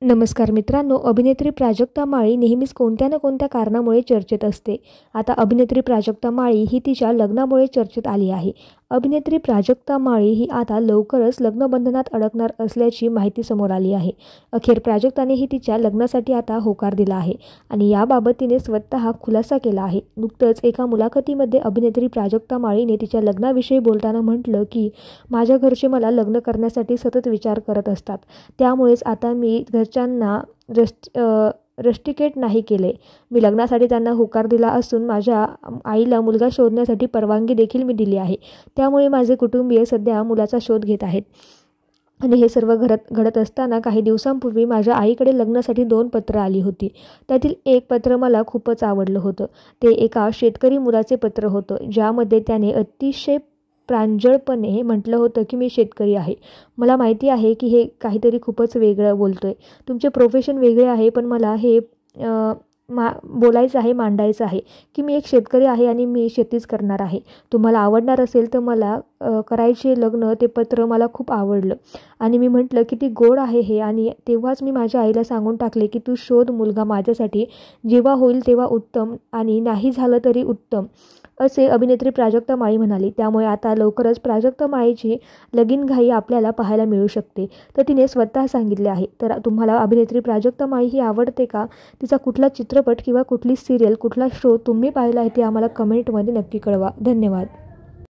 नमस्कार मित्रांनो, अभिनेत्री प्राजक्ता माळी नेहमीच कोणत्या ना कोणत्या कारणामुळे चर्चेत असते. आता अभिनेत्री प्राजक्ता माळी ही तिच्या लग्नामुळे चर्चेत आली आहे. अभिनेत्री प्राजक्ता माळी ही आता लवकरच लग्नबंधनात अडकणार असल्याची माहिती समोर आली आहे. अखेर प्राजक्ताने ही तिच्या लग्नासाठी आता होकार दिला आहे आणि याबाबत तिने स्वतः खुलासा केला आहे. नुकतंच एका मुलाखतीमध्ये अभिनेत्री प्राजक्ता माळीने तिच्या लग्नाविषयी बोलताना म्हटलं की माझ्या घरचे मला लग्न करण्यासाठी सतत विचार करत असतात. त्यामुळेच आता मी घरच्यांना रस्टिकेट नाही केले. मी लग्नासाठी त्यांना होकार दिला असून माझ्या आईला मुलगा शोधण्यासाठी परवानगी देखील मी दिली आहे. त्यामुळे माझे कुटुंबीय सध्या मुलाचा शोध घेत आहेत. आणि हे सर्व घडत असताना काही दिवसांपूर्वी माझ्या आईकडे लग्नासाठी 2 पत्र आली होती. त्यातील एक पत्र मला खूपच आवडलं होतं. ते एका शेतकरी मुलाचे पत्र होतं, ज्यामध्ये त्याने अतिशय प्रांजळपणे म्हटलं होतं की मी शेतकरी आहे. मला माहिती आहे की हे काहीतरी खूपच वेगळं बोलतोय. तुमचे प्रोफेशन वेगळे आहे, पण मला हे बोलायचं आहे, मांडायचं आहे की मी एक शेतकरी आहे आणि मी शेतीच करणार आहे. तुम्हाला आवडणार असेल तर मला करायचे लग्न. ते पत्र मला खूप आवडलं आणि मी म्हटलं किती गोड आहे हे. आणि तेव्हाच मी माझ्या आईला सांगून टाकले की तू शोध मुलगा माझ्यासाठी, जेव्हा होईल तेव्हा उत्तम आणि नाही झालं तरी उत्तम, असे अभिनेत्री प्राजक्ता माळी म्हणाली. त्यामुळे आता लवकरच प्राजक्ता माळीची लगीनघाई आपल्याला पाहायला मिळू शकते, तर तिने स्वतः सांगितले आहे. तर तुम्हाला अभिनेत्री प्राजक्ता माळी ही आवडते का? तिचा कुठला चित्रपट किंवा कुठली सिरियल, कुठला शो तुम्ही पाहिला आहे ते आम्हाला कमेंटमध्ये नक्की कळवा. धन्यवाद.